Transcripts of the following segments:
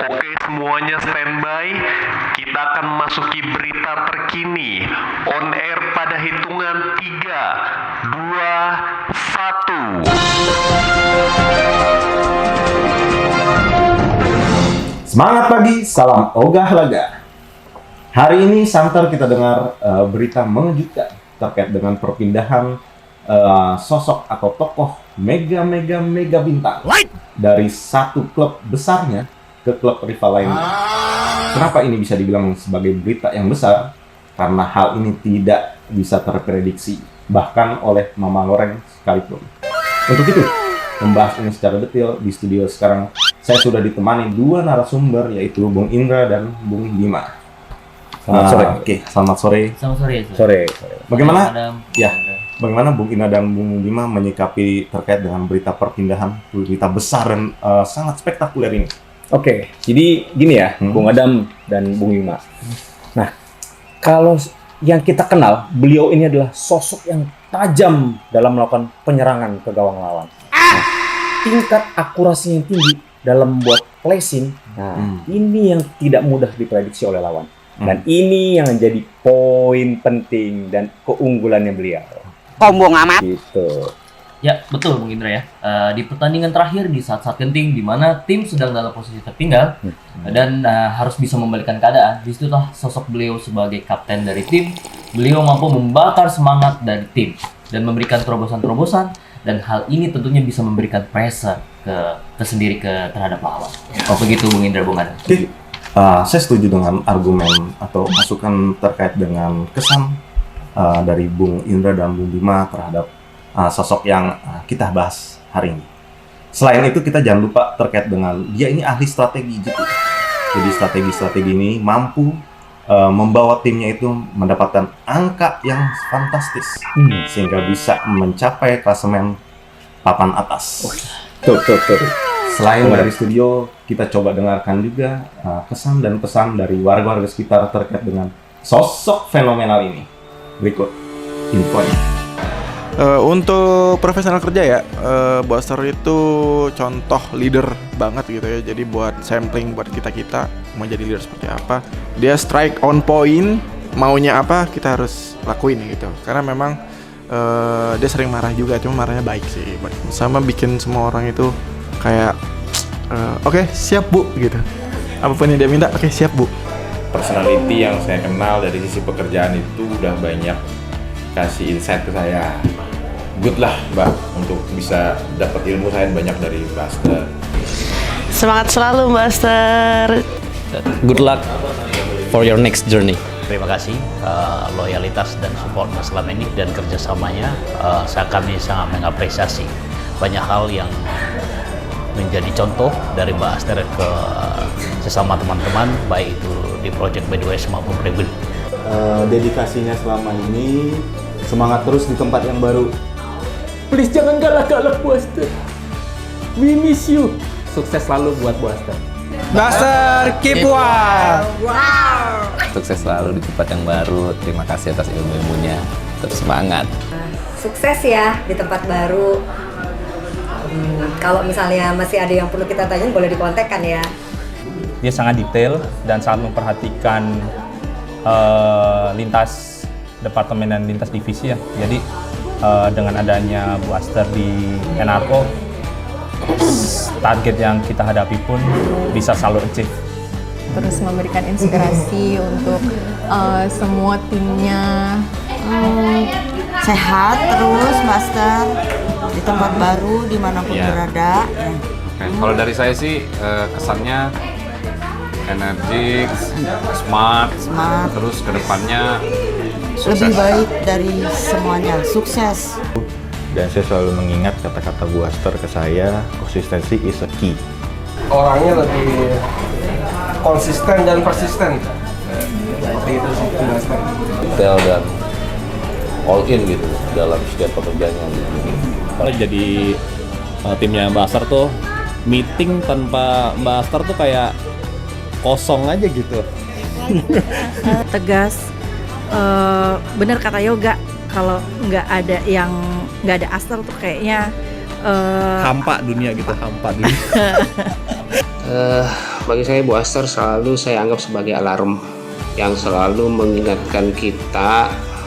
Oke, semuanya standby. Kita akan memasuki berita terkini. On air pada hitungan 3, 2, 1. Semangat pagi, salam ogah laga. Hari ini santer kita dengar berita mengejutkan terkait dengan perpindahan sosok atau tokoh mega bintang dari satu klub besarnya ke klub rival lainnya. Kenapa ini bisa dibilang sebagai berita yang besar? Karena hal ini tidak bisa terprediksi, bahkan oleh Mama Loreng sekalipun. Untuk itu, membahas ini secara detail di studio sekarang, saya sudah ditemani dua narasumber, yaitu Bung Indra dan Bung Bima. Selamat sore. Selamat sore. Selamat sore. Sore. Bagaimana? Ya. Bagaimana Bung Indra dan Bung Bima menyikapi terkait dengan berita perpindahan, berita besar dan sangat spektakuler ini? Oke, jadi gini ya, Bung Adam dan Bung Bima. Nah, kalau yang kita kenal, beliau ini adalah sosok yang tajam dalam melakukan penyerangan ke gawang lawan. Nah, tingkat akurasinya yang tinggi dalam membuat placing, ini yang tidak mudah diprediksi oleh lawan. Dan ini yang menjadi poin penting dan keunggulannya beliau. Sombong amat. Gitu. Ya, betul Bung Indra ya. Di pertandingan terakhir di saat-saat genting di mana tim sedang dalam posisi tertinggal dan harus bisa membalikan keadaan. Disitulah sosok beliau sebagai kapten dari tim. Beliau mampu membakar semangat dari tim dan memberikan terobosan-terobosan, dan hal ini tentunya bisa memberikan pressure terhadap lawan. Begitu Bung Indra, Bung Adam. Saya setuju dengan argumen atau masukan terkait dengan kesan dari Bung Indra dan Bung Bima terhadap sosok yang kita bahas hari ini. Selain itu, kita jangan lupa terkait dengan dia ini ahli strategi gitu. Jadi strategi ini mampu membawa timnya itu mendapatkan angka yang fantastis sehingga bisa mencapai klasemen papan atas. Tuh. Selain dari studio, kita coba dengarkan juga kesan dan pesan dari warga-warga sekitar terkait dengan sosok fenomenal ini. Berikut infonya. Untuk profesional kerja ya, Buster itu contoh leader banget gitu ya. Jadi buat sampling buat kita mau jadi leader seperti apa, dia strike on point, maunya apa kita harus lakuin gitu. Karena memang dia sering marah juga, cuma marahnya baik sih. Sama bikin semua orang itu kayak oke, siap bu gitu. Apapun yang dia minta, oke, siap bu. Personality yang saya kenal dari sisi pekerjaan itu udah banyak kasih insight ke saya. Good lah Mbak untuk bisa dapat ilmu saya banyak dari Buster. Semangat selalu, Buster. Good luck for your next journey. Terima kasih loyalitas dan support selama ini dan kerjasamanya. Kami sangat mengapresiasi banyak hal yang menjadi contoh dari Mbak Aster ke sesama teman-teman, baik itu di Project BDWS maupun Prebel. Dedikasinya selama ini, semangat terus di tempat yang baru. Please jangan galak-galak Buster. We miss you. Sukses selalu buat Buster. Buster, keep wild. Sukses selalu di tempat yang baru. Terima kasih atas ilmu-ilmunya. Terus semangat. Sukses ya di tempat baru. Kalau misalnya masih ada yang perlu kita tanyain, boleh dikontakkan ya. Dia sangat detail dan sangat memperhatikan lintas departemen dan lintas divisi ya. Jadi dengan adanya Buster di NRO, target yang kita hadapi pun bisa selalu achieve. Terus memberikan inspirasi untuk semua timnya. Sehat terus, Buster. Di tempat baru, dimanapun berada. Kalau dari saya sih kesannya energik, smart. Terus kedepannya sukses. Lebih baik dari semuanya, sukses. Dan saya selalu mengingat kata-kata Buster ke saya, konsistensi is a key. Orangnya lebih konsisten dan persisten. Seperti itu sih Buster. Detail dan all in gitu dalam setiap pekerjaannya. Kalau jadi timnya Buster tuh meeting tanpa Buster tuh kayak kosong aja gitu. Tegas, bener kata Yoga, kalau nggak ada Aster tuh kayaknya hampa dunia gitu, hampa dunia. Bagi saya Bu Aster selalu saya anggap sebagai alarm yang selalu mengingatkan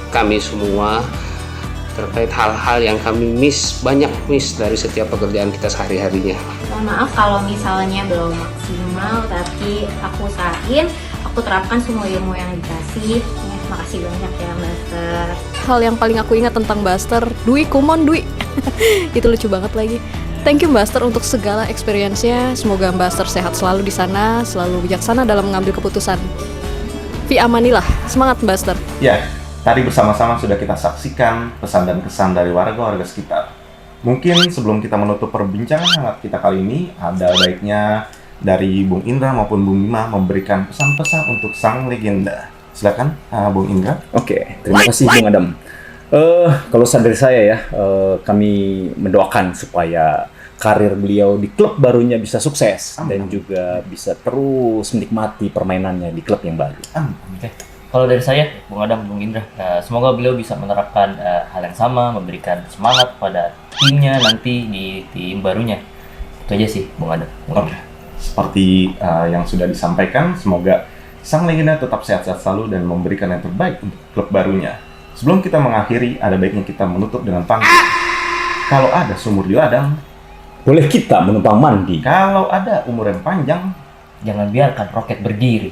kami semua terkait hal-hal yang kami banyak miss dari setiap pekerjaan kita sehari-harinya. Mohon maaf kalau misalnya belum maksimal, tapi aku usahain, aku terapkan semua ilmu yang dikasih. Ya, makasih banyak ya Master. Hal yang paling aku ingat tentang Buster, Dwi, come on Dwi. Itu lucu banget lagi. Thank you Buster untuk segala experience-nya. Semoga Buster sehat selalu di sana, selalu bijaksana dalam mengambil keputusan. Fi amanilah. Semangat Buster. Ya, tadi bersama-sama sudah kita saksikan pesan dan kesan dari warga-warga sekitar. Mungkin sebelum kita menutup perbincangan hangat kita kali ini, ada baiknya dari Bung Indra maupun Bung Bima memberikan pesan-pesan untuk sang legenda. Silakan, Bung Indra. Oke, terima kasih Bung Adam. Kalau dari saya ya, kami mendoakan supaya karir beliau di klub barunya bisa sukses dan juga bisa terus menikmati permainannya di klub yang baru. Oke. Kalau dari saya, Bung Adam, Bung Indra, semoga beliau bisa menerapkan hal yang sama, memberikan semangat pada timnya nanti di tim barunya. Itu aja sih, Bung Adam. Oke. Seperti yang sudah disampaikan, semoga sang legenda tetap sehat-sehat selalu dan memberikan yang terbaik untuk klub barunya. Sebelum kita mengakhiri, ada baiknya kita menutup dengan pantun. Kalau ada sumur di ladang, boleh kita menumpang mandi. Kalau ada umur yang panjang, jangan biarkan roket berdiri.